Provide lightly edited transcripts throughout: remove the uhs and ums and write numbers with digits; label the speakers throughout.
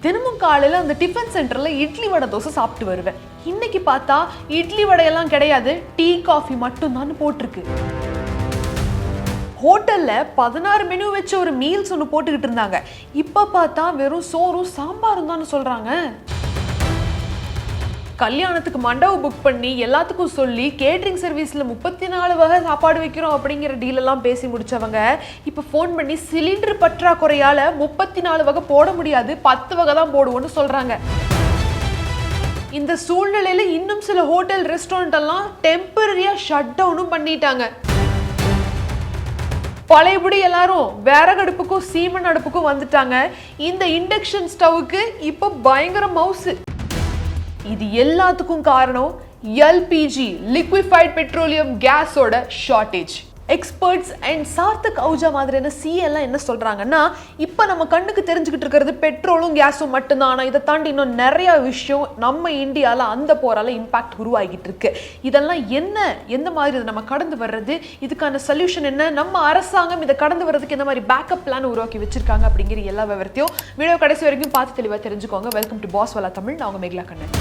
Speaker 1: தினமும் காலையில் அந்த டிஃபன் சென்டரில் இட்லி வடை தோசை சாப்பிட்டு வருவேன். இன்னைக்கு பார்த்தா இட்லி வடையெல்லாம் கிடையாது, டீ காஃபி மட்டும்தான் போட்டிருக்கு. ஹோட்டலில் 16 மெனு வச்சு ஒரு மீல்ஸ் ஒன்று போட்டுக்கிட்டு இருந்தாங்க. இப்போ பார்த்தா வெறும் சோறும் சாம்பாரும் தான் சொல்கிறாங்க. கல்யாணத்துக்கு மண்டபம் புக் பண்ணி எல்லாத்துக்கும் சொல்லி கேட்ரிங் சர்வீஸில் 34 வகை சாப்பாடு வைக்கிறோம் அப்படிங்கிற டீலெல்லாம் பேசி முடிச்சவங்க இப்போ ஃபோன் பண்ணி சிலிண்டர் பற்றாக்குறையால் 34 வகை போட முடியாது, 10 வகை தான் போடுவோன்னு சொல்கிறாங்க. இந்த சூழ்நிலையில் இன்னும் சில ஹோட்டல் ரெஸ்டாரண்ட் எல்லாம் டெம்பரரியாக ஷட் டவுனும் பண்ணிட்டாங்க. பழையபடி எல்லாரும் விறகு அடுப்புக்கும் சீமன் அடுப்புக்கும் வந்துட்டாங்க. இந்த இண்டக்ஷன் ஸ்டவ்வுக்கு இப்போ பயங்கர மவுசு. இது எல்லாத்துக்கும் காரணம் LPG லிக்விஃபைட் பெட்ரோலியம் கேஸோட shortage. Experts and Sarthak Ahuja மாதிரியான எல்லாம் என்ன சொல்றாங்கன்னா, இப்போ நம்ம கண்ணுக்கு தெரிஞ்சுக்கிட்டு இருக்கிறது பெட்ரோலும் கேஸும் மட்டும்தான். ஆனால் இதை தாண்டி இன்னும் நிறைய விஷயம் நம்ம இந்தியாவில் அந்த போரால இம்பாக்ட் உருவாகிட்டு இருக்கு. இதெல்லாம் எந்த மாதிரி இதை நம்ம கடந்து வர்றது, இதுக்கான சொல்யூஷன் என்ன, நம்ம அரசாங்கம் இதை கடந்து வர்றதுக்கு எந்த மாதிரி பேக்கப் பிளான் உருவாக்கி வச்சிருக்காங்க அப்படிங்கிற எல்லா விவரத்தையும் வீடியோ கடைசி வரைக்கும் பார்த்து தெளிவாக தெரிஞ்சுக்கோங்க. Welcome to boss Wallah Tamil. நான் உங்க Mekala Kannan.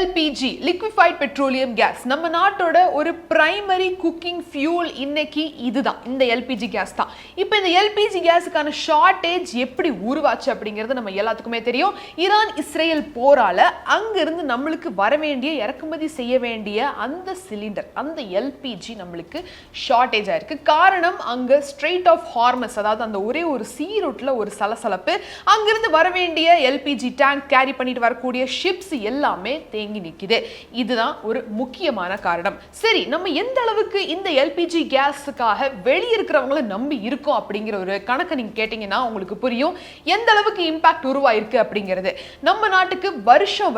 Speaker 1: LPG liquefied petroleum gas நம்ம நாட்டோட ஒரு பிரைமரி குக்கிங் ஃபியூல் இன்னைக்கு இதுதான், இந்த LPG கேஸ் தான். இப்போ இந்த LPG கேஸுக்கான ஷார்டேஜ் எப்படி உருவாச்சு அப்படிங்கிறது நம்ம எல்லாத்துக்குமே தெரியும். ஈரான் இஸ்ரேல் போரால அங்கிருந்து நம்மளுக்கு வர வேண்டிய இறக்குமதி செய்ய வேண்டிய அந்த சிலிண்டர், அந்த LPG நம்மளுக்கு ஷார்டேஜ் ஆயிருக்கு. காரணம் அங்க ஸ்ட்ரெயிட் ஆஃப் ஹார்மஸ், அதாவது அந்த ஒரே ஒரு சீ ரூட்ல ஒரு சலசலப்பு. அங்கிருந்து வர வேண்டிய LPG டேங்க் கேரி பண்ணிட்டு வரக்கூடிய ஷிப்ஸ் எல்லாமே தேங்கி நிக்குது. இதுதான் ஒரு முக்கியமான காரணம். சரி, நம்ம எந்த அளவுக்கு இந்த LPG கேஸுக்காக வெளியே இருக்கிறவங்கள நம்பி இருக்கோம் அப்படிங்கிற ஒரு கணக்கை நீங்க கேட்டீங்கன்னா உங்களுக்கு புரியும் எந்த அளவுக்கு இம்பாக்ட் உருவாயிருக்கு அப்படிங்கிறது. நம்ம நாட்டுக்கு வருஷம்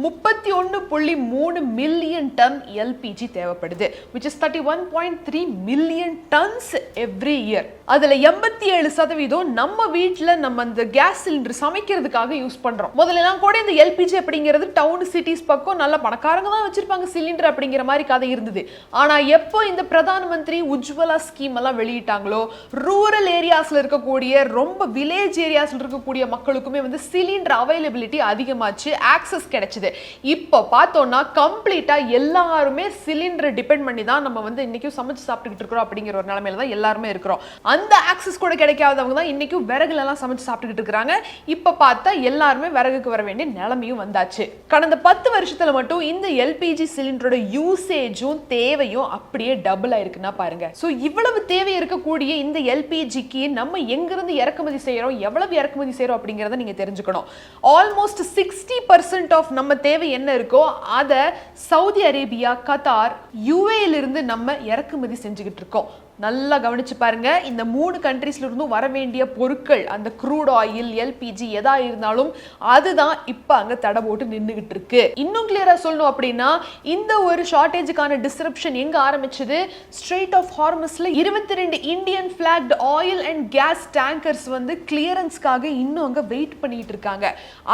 Speaker 1: 31.3 மில்லியன் டன் LPG தேவைப்படுது, which is 31.3 million tons every year. அதுல 87% நம்ம வீட்டில் நம்ம அந்த கேஸ் சிலிண்டர் சமைக்கிறதுக்காக யூஸ் பண்றோம். முதல்ல எல்லாம் கூட இந்த LPG அப்படிங்கிறது டவுன் சிட்டிஸ் பக்கம் நல்ல பணக்காரங்க தான் வச்சிருப்பாங்க சிலிண்டர் அப்படிங்கிற மாதிரி கதை இருந்தது. ஆனா எப்போ இந்த பிரதான் மந்திரி உஜ்வலா ஸ்கீம் எல்லாம் வெளியிட்டாங்களோ, ரூரல் ஏரியாஸ்ல இருக்கக்கூடிய ரொம்ப வில்லேஜ் ஏரியாஸ்ல இருக்கக்கூடிய மக்களுக்குமே வந்து சிலிண்டர் அவைலபிலிட்டி அதிகமாச்சு, ஆக்சஸ் கிடைச்சது. இப்போ பார்த்தோம்னா கம்ப்ளீட்டா எல்லாருமே சிலிண்டர் டிபெண்ட் பண்ணி தான் நம்ம வந்து இன்னைக்கும் சமைச்சு சாப்பிட்டுக்கிட்டு இருக்கிறோம் அப்படிங்கிற ஒரு நிலைமையில தான் எல்லாருமே இருக்கிறோம். அந்த ஆக்சஸ் கூட கிடைக்காதவங்க தான் இன்னைக்கும் விறகுல எல்லாம் சமைச்சு சாப்பிட்டுக்கிட்டு இருக்காங்க. இப்ப பார்த்தா எல்லாருமே விறகுக்கு வர வேண்டிய நிலைமையும் வந்தாச்சு. கடந்த 10 வருஷத்துல மட்டும் இந்த LPG சிலிண்டரோட யூசேஜும் தேவையும் அப்படியே டபுள் ஆயிருக்குன்னா பாருங்க. சோ இவ்வளவு தேவை இருக்கக்கூடிய இந்த LPGக்கு நம்ம எங்கிருந்து இறக்குமதி செய்யறோம், எவ்வளவு இறக்குமதி செய்யறோம் அப்படிங்கறத நீங்க தெரிஞ்சுக்கணும். ஆல்மோஸ்ட் 60% ஆஃப் நம்ம தேவை என்ன இருக்கோ அதை சவுதி அரேபியா, கத்தார், UAE இருந்து நம்ம இறக்குமதி செஞ்சுக்கிட்டு இருக்கோம். நல்லா கவனிச்சு பாருங்க. இந்த 3 கண்ட்ரீஸ்ல இருந்தும் வர வேண்டிய பொருட்கள், அந்த க்ரூட் ஆயில், LPG எதா இருந்தாலும் அதுதான் இப்ப அங்க தடை போட்டு நின்றுகிட்டு இருக்கு. இன்னும் கிளியரா சொல்லணும் அப்படின்னா, இந்த ஒரு ஷார்டேஜுக்கான டிஸ்ரப்ஷன் எங்க ஆரம்பிச்சது, ஸ்ட்ரெயிட் ஆஃப் ஹார்மஸ்ல 22 Indian blocked oil and gas tankers வந்து கிளியரன்ஸ்க்காக இன்னும் அங்க வெயிட் பண்ணிட்டு இருக்காங்க.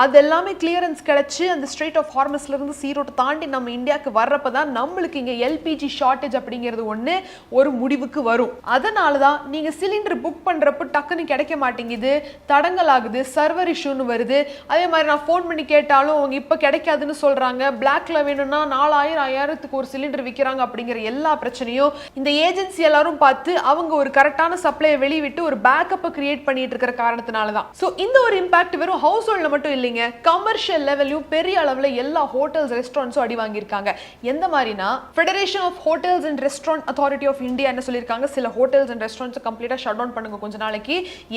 Speaker 1: அதெல்லாமே கிளியரன்ஸ் கிடைச்சு அந்த ஸ்ட்ரெயிட் ஆஃப் ஹார்மஸ்ல இருந்து சீரோட்டை தாண்டி நம்ம இந்தியாவுக்கு வர்றப்பதான் நம்மளுக்கு இங்க LPG ஷார்டேஜ் அப்படிங்கிறது ஒண்ணு ஒரு முடிவுக்கு வரும். அதனாலதான் நீங்க சிலிண்டர் புக் பண்றப்ப டக்குன்னு கிடைக்க மாட்டேங்குது, தடங்கல் ஆகுது, சர்வர் இஷ்யூன்னு வருது. அதே மாதிரி நான் ஃபோன் பண்ணி கேட்டாலும் அவங்க இப்ப கிடைக்காதுன்னு சொல்றாங்க. பிளாக்ல வேணும்னா 4000 ஒரு சிலிண்டர் விற்கிறாங்க அப்படிங்கிற எல்லா பிரச்சனையும் இந்த ஏஜென்சி எல்லாரும் பார்த்து அவங்க ஒரு கரெக்டான சப்ளையை வெளியிட்டு ஒரு பேக்கப்பை கிரியேட் பண்ணிட்டு இருக்கிற காரணத்தினால தான். சோ இந்த ஒரு இம்பாக்ட் வெறும் ஹவுஸ் ஹோல்ட்ல மட்டும் இல்லைங்க, கமர்ஷியல் லெவலையும் பெரிய அளவுல எல்லா ஹோட்டல்ஸ் ரெஸ்டாரண்ட்ஸும் அடி வாங்கியிருக்காங்க. எந்த மாதிரினா, federation of hotels and restaurant authority of India என்ன சொல்லியிருக்காங்க, சில ஹோட்டல்ஸ் அண்ட் ரெஸ்டாரண்ட்ஸ் கம்ப்ளீட்டா ஷட் டவுன் பண்ணுங்க கொஞ்ச நாளைக்கு.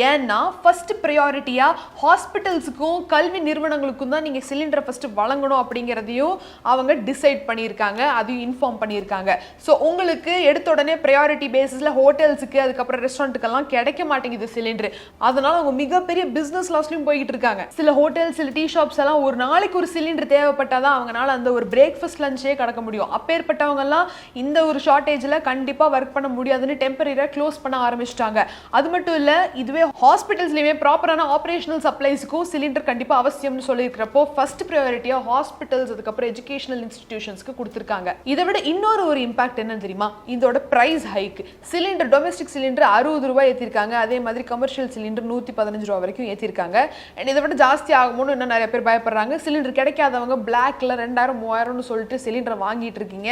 Speaker 1: ஏன்னா ஃபர்ஸ்ட் பிரையாரிட்டியா ஹாஸ்பிட்டல்ஸுக்கும் கல்வி நிறுவனங்களுக்கும் தான் நீங்க சிலிண்டரை ஃபர்ஸ்ட் வழங்கணும் அப்படிங்கிறதையும் அவங்க டிசைட் பண்ணியிருக்காங்க, அதையும் இன்ஃபார்ம் பண்ணியிருக்காங்க. ஸோ உங்களுக்கு எடுத்த உடனே பிரையாரிட்டி பேசிஸ்ல ஹோட்டல்ஸுக்கு, அதுக்கப்புறம் ரெஸ்டாரண்ட்டுக்கெல்லாம் கிடைக்க மாட்டேங்குது சிலிண்டர். அதனால அவங்க மிகப்பெரிய பிசினஸ் லாஸ்லயும் போய்கிட்டு இருக்காங்க. சில ஹோட்டல்ஸ், சில டீ ஷாப்ஸ் எல்லாம் ஒரு நாளைக்கு ஒரு சிலிண்டர் தேவைப்பட்டாதான் அவங்களால அந்த ஒரு பிரேக்ஃபாஸ்ட் லஞ்சே கடக்க முடியும். அப்பேற்பட்டவங்க எல்லாம் இந்த ஒரு ஷார்டேஜ்ல கண்டிப்பா ஒர்க் பண்ண முடியாதுன்னு வந்து டெம்பரரியா க்ளோஸ் பண்ண ஆரம்பிச்சிட்டாங்க. அது மட்டும் இல்ல, இதுவே ஹாஸ்பிட்டல்ஸ்லயுமே ப்ராப்பரான ஆபரேஷனல் சப்ளைஸ்க்கும் சிலிண்டர் கண்டிப்பா அவசியம்னு சொல்லியிருக்கிறப்போ ஃபர்ஸ்ட் ப்ரையாரிட்டியா ஹாஸ்பிட்டல்ஸ் அதுக்கப்புறம் எஜுகேஷனல் இன்ஸ்டிடியூஷன்ஸ்க்கு கொடுத்துருக்காங்க. இதை விட இன்னொரு ஒரு இம்பாக்ட் என்னன்னு தெரியுமா? இதோட price hike. Cylinder domestic cylinder 60 ரூபாய் ஏற்றிருக்காங்க. அதே மாதிரி கமர்ஷியல் சிலிண்டர் 115 ரூபாய் வரைக்கும் ஏற்றிருக்காங்க. அண்ட் இதை விட ஜாஸ்தி ஆகும்னு இன்னும் நிறைய பேர் பயப்படுறாங்க. சிலிண்டர் கிடைக்காதவங்க பிளாக்ல 2000 3000 சொல்லிட்டு சிலிண்டர் வாங்கிட்டு இருக்கீங்க.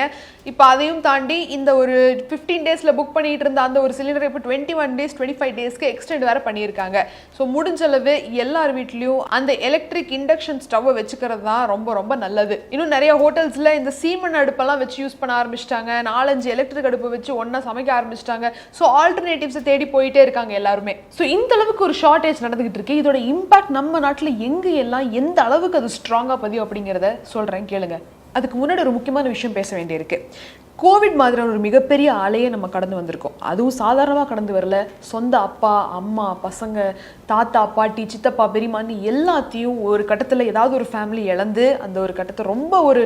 Speaker 1: இப்போ அதையும் தாண்டி இந்த ஒரு 15 டேஸ்ல புக் பண்ணிட்டு இருந்த அந்த ஒரு சிலிண்டர் இப்போ 21 டேஸ் 25 டேஸ்க்கு எக்ஸ்டெண்ட் வேற பண்ணியிருக்காங்க. ஸோ முடிஞ்ச அளவு எல்லார் வீட்லயும் அந்த எலக்ட்ரிக் இண்டக்ஷன் ஸ்டவ்வை வச்சுக்கிறது தான் ரொம்ப ரொம்ப நல்லது. இன்னும் நிறைய ஹோட்டல்ஸ்ல இந்த சீமன் அடுப்பெல்லாம் வச்சு யூஸ் பண்ண ஆரம்பிச்சிட்டாங்க. 4-5 எலக்ட்ரிக் அடுப்பை வச்சு ஒன்னா சமைக்க ஆரம்பிச்சிட்டாங்க. ஸோ ஆல்டர்னேட்டிவ்ஸை தேடி போயிட்டே இருக்காங்க எல்லாருமே. ஸோ இந்த அளவுக்கு ஒரு ஷார்டேஜ் நடந்துகிட்டு இருக்கு. இதோட இம்பாக்ட் நம்ம நாட்டில் எங்க எல்லாம் எந்த அளவுக்கு அது ஸ்ட்ராங்கா பதியும் அப்படிங்கிறத சொல்றேன் கேளுங்க. அதுக்கு முன்னாடி ஒரு முக்கியமான விஷயம் பேச வேண்டியிருக்கு. கோவிட் மாதிரியான ஒரு மிகப்பெரிய ஆலையை நம்ம கடந்து வந்திருக்கோம். அதுவும் சாதாரணமாக கடந்து வரல. சொந்த அப்பா அம்மா பசங்க தாத்தா பாட்டி சித்தப்பா பெரியமான்னு எல்லாத்தையும் ஒரு கட்டத்தில் ஏதாவது ஒரு ஃபேமிலி இழந்து அந்த ஒரு கட்டத்தை ரொம்ப ஒரு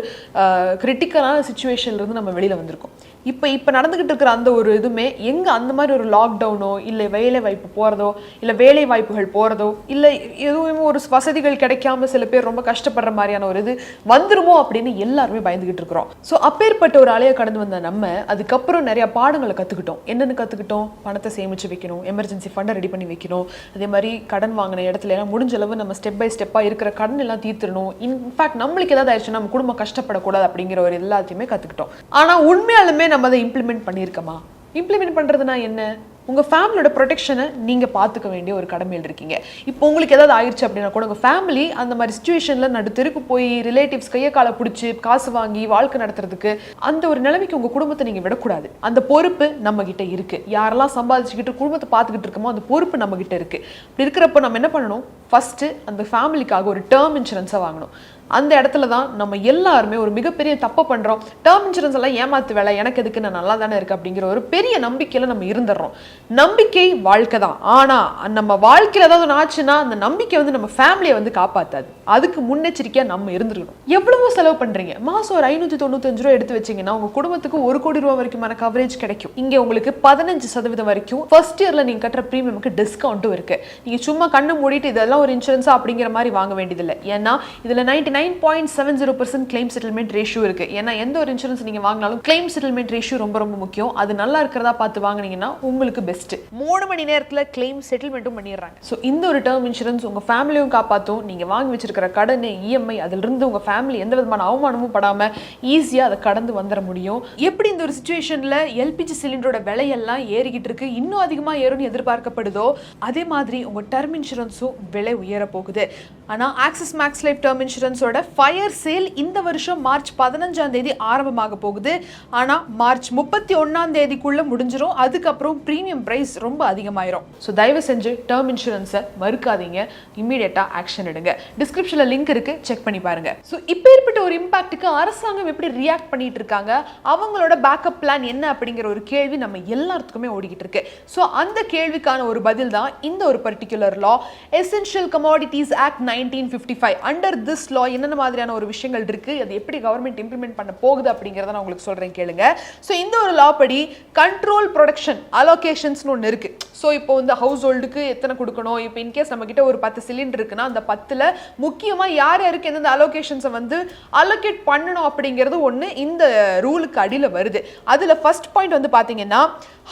Speaker 1: கிரிட்டிக்கலான சுச்சுவேஷன்லேருந்து நம்ம வெளியில் வந்திருக்கோம். இப்போ நடந்துக்கிட்டு இருக்கிற அந்த ஒரு இதுவுமே எங்கே அந்த மாதிரி ஒரு லாக்டவுனோ இல்லை வேலை வாய்ப்பு போகிறதோ இல்லை வேலை வாய்ப்புகள் போகிறதோ இல்லை எதுவுமே ஒரு வசதிகள் கிடைக்காம சில பேர் ரொம்ப கஷ்டப்படுற மாதிரியான ஒரு இது வந்துருமோ அப்படின்னு எல்லாருமே பயந்துகிட்டு இருக்கிறோம். ஸோ அப்பேற்பட்ட ஒரு ஆலையை கடந்து வந்த நம்ம அதுக்கப்புறம் நிறைய பாடங்களை கற்றுக்கிட்டோம். என்னென்னு கற்றுக்கிட்டோம்? பணத்தை சேமித்து வைக்கணும், எமர்ஜென்சி ஃபண்டை ரெடி பண்ணி வைக்கணும், அதே மாதிரி கடன் வாங்கின இடத்துல எல்லாம் முடிஞ்ச அளவு நம்ம ஸ்டெப் பை ஸ்டெப்பாக இருக்கிற கடன் எல்லாம் தீர்த்துடணும். இன்ஃபேக்ட் நம்மளுக்கு ஏதாவது ஆயிடுச்சுன்னா நம்ம குடும்பம் கஷ்டப்படக்கூடாது அப்படிங்கிற ஒரு எல்லாத்தையுமே கற்றுக்கிட்டோம். ஆனால் உண்மையாலுமே நம்ம அதை இம்ப்ளிமெண்ட் பண்ணியிருக்கோமா? இம்ப்ளிமெண்ட் பண்ணுறதுனா என்ன? உங்கள் ஃபேமிலியோட ப்ரொடெக்ஷனை நீங்கள் பார்த்துக்க வேண்டிய ஒரு கடமையில் இருக்கீங்க. இப்போ உங்களுக்கு ஏதாவது ஆயிடுச்சு அப்படின்னா கூட உங்கள் ஃபேமிலி அந்த மாதிரி சுச்சுவேஷனில் நடுத்தெருக்கு போய் ரிலேட்டிவ்ஸ் கையை காலை பிடிச்சி காசு வாங்கி வாழ்க்கை நடத்துறதுக்கு அந்த ஒரு நிலைமைக்கு உங்கள் குடும்பத்தை நீங்கள் விடக்கூடாது. அந்த பொறுப்பு நம்ம கிட்ட இருக்கு. யாரெல்லாம் சம்பாதிச்சுக்கிட்டு குடும்பத்தை பார்த்துக்கிட்டு இருக்கோமோ அந்த பொறுப்பு நம்ம கிட்ட இருக்கு. அப்படி இருக்கிறப்ப நம்ம என்ன பண்ணணும்? ஃபர்ஸ்ட் அந்த ஃபேமிலிக்காக ஒரு டேர்ம் இன்சூரன்ஸை வாங்கணும். அந்த இடத்துல தான் நம்ம எல்லாருமே ஒரு மிகப்பெரிய தப்பை பண்றோம். டேர்ம் இன்சூரன்ஸ் எல்லாம் ஏமாத்து வேலை, எனக்கு எதுக்கு, நான் நல்லா தானே இருக்கு அப்படிங்கிற ஒரு பெரிய நம்பிக்கையில நம்ம இருந்துடுறோம். நம்பிக்கை வாழ்க்கை தான். ஆனா நம்ம வாழ்க்கையில ஏதாவது ஆச்சுன்னா அந்த நம்பிக்கை வந்து நம்ம ஃபேமிலியை வந்து காப்பாத்தாது. அதுக்கு முன்னெச்சரிக்கையா நம்ம இருந்துருக்கணும். எவ்வளவோ செலவு பண்றீங்க. மாசம் ஒரு 595 ரூபாய் எடுத்து வச்சீங்கன்னா உங்க குடும்பத்துக்கு 1 கோடி ரூபாய் வரைக்குமான கவரேஜ் கிடைக்கும். இங்க உங்களுக்கு 15% வரைக்கும் ஃபர்ஸ்ட் இயர்ல நீங்க கட்டுற பிரீமியமுக்கு டிஸ்கவுண்ட்டும் இருக்கு. நீங்க சும்மா கண்ணு மூடிட்டு இதெல்லாம் ஒரு இன்சூரன்ஸா அப்படிங்கிற மாதிரி வாங்க வேண்டியதில்லை. ஏன்னா இதுல 99.70% கிளைம் செட்டில்மெண்ட் ரேஷியோ இருக்கு. ஏன்னா எந்த ஒரு இன்சூரன்ஸ் நீங்க வாங்கினாலும் கிளைம் செட்டில்மெண்ட் ரேஷியோ ரொம்ப ரொம்ப முக்கியம். அது நல்லா இருக்கிறதா பார்த்து வாங்கினீங்கன்னா உங்களுக்கு பெஸ்ட். 3 மணி நேரத்துல கிளைம் செட்டில்மெண்ட்டும் பண்ணிடுறாங்க. ஸோ இந்த ஒரு டேர்ம் இன்சூரன்ஸ் உங்க ஃபேமிலியும் காப்பாற்றும். நீங்க வாங்கி வச்சிருக்கிற கடன் இஎம்ஐ அதிலிருந்து உங்க ஃபேமிலி எந்த விதமான அவமானமும் படாம ஈஸியா அதை கடந்து வந்துட முடியும். எப்படி இந்த ஒரு சிச்சுவேஷன்ல எல்பிஜி சிலிண்டரோட விலையெல்லாம் ஏறிக்கிட்டு இருக்கு, இன்னும் அதிகமா ஏறும்னு எதிர்பார்க்கப்படுதோ அதே மாதிரி உங்க டேர்ம் இன்சூரன்ஸும் விலை உயர போகுது. ஆனா ஆக்சிஸ் மேக்ஸ் லைஃப் டேர்ம் இன்சூரன்ஸோட ஃபயர் சேல் இந்த வருஷம் மார்ச் 15ஆம் தேதி ஆரம்பமாக போகுது. ஆனா மார்ச் 31ஆம் தேதிக்குள்ள முடிஞ்சிரும். அதுக்கப்புறம் பிரீமியம் பிரைஸ் ரொம்ப அதிகமாயிரும். ஸோ தயவு செஞ்சு டேர்ம் இன்சூரன்ஸை மறுக்காதீங்க. இம்மீடியட்டா ஆக்ஷன் எடுங்க. டிஸ்கிரிப்ஷன்ல லிங்க் இருக்கு, செக் பண்ணி பாருங்க. ஸோ இப்போ ஏற்பட்ட ஒரு இம்பாக்ட்டுக்கு அரசாங்கம் எப்படி ரியாக்ட் பண்ணிட்டு இருக்காங்க, அவங்களோட பேக்கப் பிளான் என்ன அப்படிங்கிற ஒரு கேள்வி நம்ம எல்லாத்துக்குமே ஓடிக்கிட்டு இருக்கு. ஸோ அந்த கேள்விக்கான ஒரு பதில் தான் இந்த ஒரு particular law, essential commodities act 1955. Under this லா என்னென்ன மாதிரியான ஒரு விஷயங்கள் இருக்கு, அது எப்படி கவர்மெண்ட் இம்ப்ளிமெண்ட் பண்ண போகுது அப்படிங்கறத நான் உங்களுக்கு சொல்றேன் கேளுங்க. சோ இந்த ஒரு லா படி கண்ட்ரோல் ப்ரொடக்ஷன் அலோகேஷன்ஸ்னு ஒன்று இருக்கு. ஸோ இப்போ இந்த ஹவுஸ் ஹோல்டுக்கு எத்தனை கொடுக்கணும், இப்போ இன்கேஸ் நம்ம கிட்ட ஒரு 10 சிலிண்டர் இருக்குன்னா அந்த 10ல் முக்கியமாக யார் யாருக்கு எந்தெந்த அலோகேஷன்ஸை வந்து அலோகேட் பண்ணணும் அப்படிங்கிறது ஒன்று இந்த ரூலுக்கு அடியில் வருது. அதில் ஃபர்ஸ்ட் பாயிண்ட் வந்து பார்த்தீங்கன்னா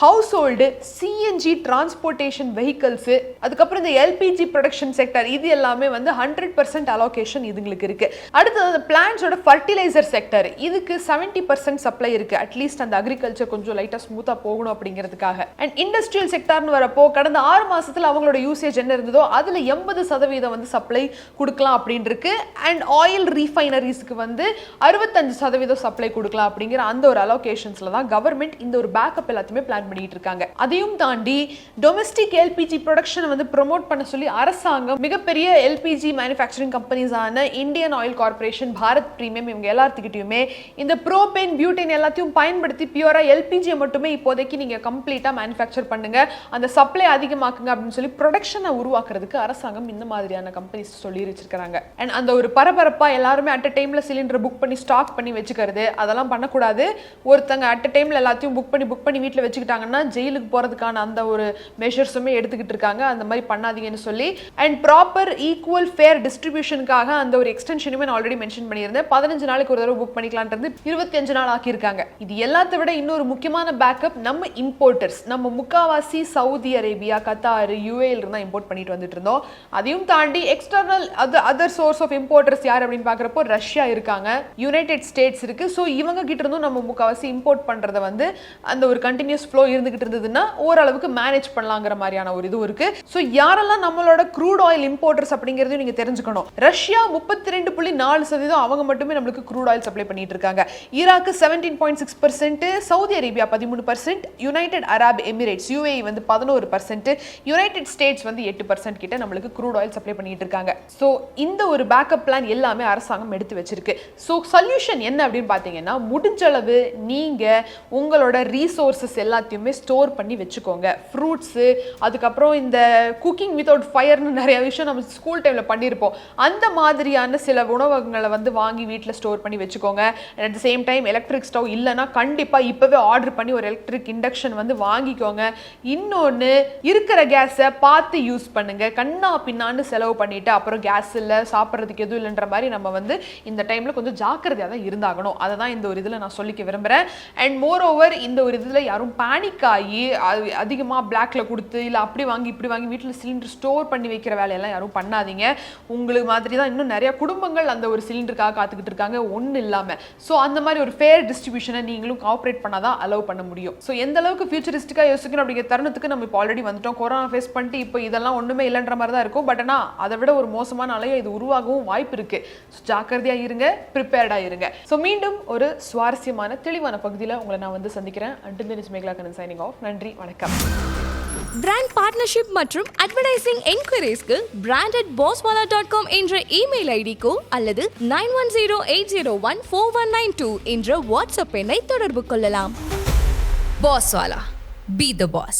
Speaker 1: house hold, CNG transportation vehicles, அதுக்கப்புறம் இந்த எல்பிஜி ப்ரொடக்ஷன் செக்டர், இது எல்லாமே வந்து 100% அலோகேஷன் இதுங்களுக்கு இருக்கு. அடுத்தது அந்த பிளான்ஸோட ஃபர்டிலைசர் செக்டர், இதுக்கு 70% சப்ளை இருக்கு. அட்லீஸ்ட் அந்த அக்ரிகல்ச்சர் கொஞ்சம் லைட்டாக ஸ்மூத்தாக போகணும் அப்படிங்கிறதுக்காக. அண்ட் இண்டஸ்ட்ரியல் செக்டர்னு வரப்போ கடந்த 6 மாசத்துல அவங்களோட யூசேஜ் என்ன இருந்ததோ அதில் 80% வந்து சப்ளை கொடுக்கலாம் அப்படின்னு இருக்கு. அண்ட் ஆயில் ரீஃபைனரிஸ்க்கு வந்து 65% சப்ளை கொடுக்கலாம் அப்படிங்கிற அந்த ஒரு அலோகேஷன்ஸ்ல தான் கவர்மெண்ட் இந்த ஒரு பேக்கப் எல்லாத்தையுமே பிளான் பண்ணிட்டு இருக்காங்க. அதையும் தாண்டி டொமஸ்டிக் எல்பிஜி ப்ரொடக்ஷனை வந்து ப்ரோமோட் பண்ண சொல்லி அரசாங்கம் மிகப்பெரிய எல்பிஜி மேனுஃபேக்சரிங் கம்பெனிஸான Indian Indian Oil Corporation, Bharat premium, இவங்க எல்லாத்துக்கிட்டையுமே இந்த ப்ரோபேன், பியூட்டேன் எல்லாத்தையும் பயன்படுத்தி பியூரா எல்பிஜியை மட்டுமே இப்போதைக்கு நீங்க கம்ப்ளீட்டா மேனுஃபேக்சர் பண்ணுங்க, அந்த சப்ளை அதிகமாக்குங்க அப்படின்னு சொல்லி ப்ரொடக்ஷனை உருவாக்குறதுக்கு அரசாங்கம் இந்த மாதிரியான கம்பெனிஸ் சொல்லி வச்சிருக்காங்க. அண்ட் அந்த ஒரு பரபரப்பா எல்லாருமே அட் அ டைம்ல சிலிண்டர் புக் பண்ணி ஸ்டாக் பண்ணி வச்சுக்கிறது அதெல்லாம் பண்ணக்கூடாது. ஒருத்தங்க அட் அ டைம்ல எல்லாத்தையும் புக் பண்ணி வீட்டில் வச்சுக்கிட்டாங்கன்னா ஜெயிலுக்கு போறதுக்கான அந்த ஒரு மெஷர்ஸுமே எடுத்துக்கிட்டு இருக்காங்க. அந்த மாதிரி பண்ணாதீங்கன்னு சொல்லி. அண்ட் ப்ராப்பர் ஈக்குவல் ஃபேர் டிஸ்ட்ரிபியூஷனுக்காக அந்த ஒரு எக்ஸ்டென்ஷனுமே நான் ஆல்ரெடி மென்ஷன் பண்ணியிருந்தேன். 15 நாளைக்கு ஒரு தடவை புக் பண்ணிக்கலான்றது 25 நாள் ஆக்கியிருக்காங்க. இது எல்லாத்தை விட இன்னொரு முக்கியமான பேக்கப் நம்ம இம்போர்ட்டர்ஸ். நம்ம முக்காவாசி சவுதி அரேபியா, கத்தார், யூஏல இருந்தா இம்போர்ட் பண்ணிட்டு வந்துட்டு இருந்தோம். அதையும் தாண்டி external other source of importers யார் அப்படின்னு பாக்குறப்போ ரஷ்யா இருக்காங்க, யுனைடெட் ஸ்டேட்ஸ் இருக்கு. ஸோ இவங்க கிட்ட இருந்தும் நம்ம முக்காவாசி இம்போர்ட் பண்றத வந்து அந்த ஒரு கண்டினியூஸ் ஃப்ளோ இருந்துகிட்டு இருந்ததுன்னா ஓரளவுக்கு மேனேஜ் பண்ணலாங்கிற மாதிரியான ஒரு இது இருக்கு. ஸோ யாரெல்லாம் நம்மளோட க்ரூட் ஆயில் இம்போர்ட்டர்ஸ் அப்படிங்கிறதையும் நீங்க தெரிஞ்சுக்கணும். ரஷ்யா 32.4% அவங்க மட்டுமே நம்மளுக்கு க்ரூட் ஆயில் சப்ளை பண்ணிட்டு இருக்காங்க. Iraq 17.6%, Saudi Arabia 13%, United Arab Emirates UAE வந்து 11%, யுனைடெட் ஸ்டேட்ஸ் வந்து 8% கிட்ட நம்மளுக்கு க்ரூட் ஆயில் சப்ளை பண்ணிட்டு இருக்காங்க. ஸோ இந்த ஒரு பேக்கப் பிளான் எல்லாமே அரசாங்கம் எடுத்து வச்சிருக்கு. ஸோ சொல்யூஷன் என்ன அப்படின்னு பார்த்தீங்கன்னா, முடிஞ்ச அளவு நீங்க உங்களோட ரீசோர்சஸ் எல்லாத்தையுமே ஸ்டோர் பண்ணி வச்சுக்கோங்க. ஃப்ரூட்ஸு, அதுக்கப்புறம் இந்த குக்கிங் வித்தவுட் ஃபயர்னு நிறைய விஷயம் நம்ம ஸ்கூல் டைமில் பண்ணியிருப்போம். அந்த மாதிரியான சில உணவகங்களை வந்து வாங்கி வீட்டில் ஸ்டோர் பண்ணி வச்சுக்கோங்க. At the same time electric stove இல்லைன்னா கண்டிப்பாக இப்போவே ஆர்டர் பண்ணி ஒரு எலக்ட்ரிக் இண்டக்ஷன் வந்து வாங்கிக்கோங்க. இன்னொன்று, இருக்கிற கேஸை பார்த்து யூஸ் பண்ணுங்க. கண்ணா பின்னான்னு செலவு பண்ணிட்டு அப்புறம் கேஸ் இல்லை, சாப்பிட்றதுக்கு எதுவும் இல்லைன்ற மாதிரி நம்ம வந்து இந்த டைமில் கொஞ்சம் ஜாக்கிரதையாக தான் இருந்தாகணும். அதை தான் இந்த ஒரு இதில் நான் சொல்லிக்க விரும்புகிறேன். அண்ட் மோர் ஓவர் இந்த ஒரு இதில் யாரும் பேனிக் ஆகி அதிகமாக பிளாக்ல கொடுத்து இல்லை அப்படி வாங்கி இப்படி வாங்கி வீட்டில் சிலிண்டர் ஸ்டோர் பண்ணி வைக்கிற வேலையெல்லாம் யாரும் பண்ணாதீங்க. உங்களுக்கு மாதிரி தான் இன்னும் நிறைய குடும்பங்கள் அந்த ஒரு சிலிண்டருக்காக காத்துக்கிட்டு இருக்காங்க ஒன்றும் இல்லாமல். ஸோ அந்த மாதிரி ஒரு ஃபேர் டிஸ்ட்ரிபியூஷனை நீங்களும் காப்பரேட் பண்ணாதான் அலோவ் பண்ண முடியும். ஸோ எந்த அளவுக்கு ஃபியூச்சரிஸ்டிக்காக யோசிக்கணும் அப்படிங்கிற தருணத்துக்கு நம்ம இப்போ ஆல்ரெடி வந்துட்டோம். கொரோனா ஃபேஸ் பண்ணிட்டு இப்போ இதெல்லாம் ஒன்றுமே இல்லைன்ற மாதிரி தான் இருக்கும். பட் ஆனால் அதை விட ஒரு மோசமான அலையை இது உருவாகவும் வாய்ப்பு இருக்கு. ஸோ ஜாக்கிரதையாக இருங்க, ப்ரிப்பேர்டாக இருங்க. ஸோ மீண்டும் ஒரு சுவாரஸ்யமான தெளிவான பகுதியில் உங்களை நான் வந்து சந்திக்கிறேன். Until then, it's Meghala Kannan signing off. நன்றி, வணக்கம்.
Speaker 2: பிராண்ட் பார்ட்னர்ஷிப் மற்றும் அட்வர்டைசிங் என்கொயரிஸ்க்கு brand@bosswala.com என்ற இமெயில் ஐடிக்கோ அல்லது 9108014192 என்ற வாட்ஸ்அப் எண்ணை தொடர்பு கொள்ளலாம். Bosswala. Be the boss.